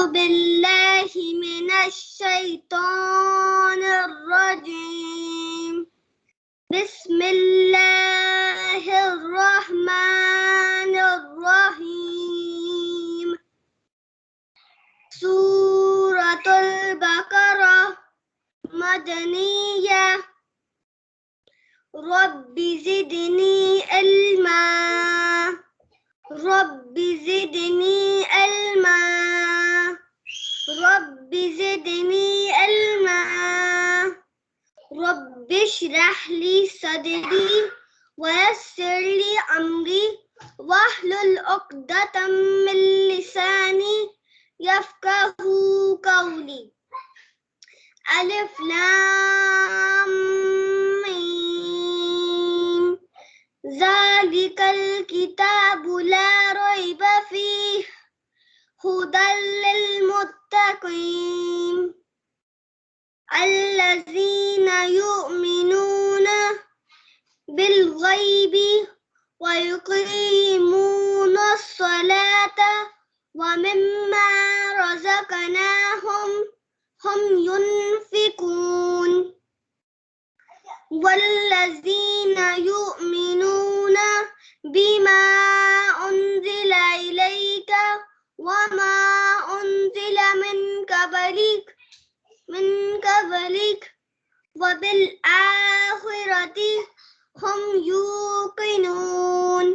بالله من الشيطان الرجيم بسم الله الرحمن الرحيم سورة البقرة مدنية رب زدني علما رب زدني علما رب زدني علما رب اشرح لي صدري ويسر لي أمري واحلل عقدة من لساني يفقه قولي ألف لام ميم ذلك الكتاب لا ريب فيه هدى للمتقين الذين يؤمنون بالغيب ويقيمون الصلاة ومما رزقناهم هم ينفقون والذين يؤمنون بما أنزل إليك وما أنزل من قبلك وبالآخرة هم يوقنون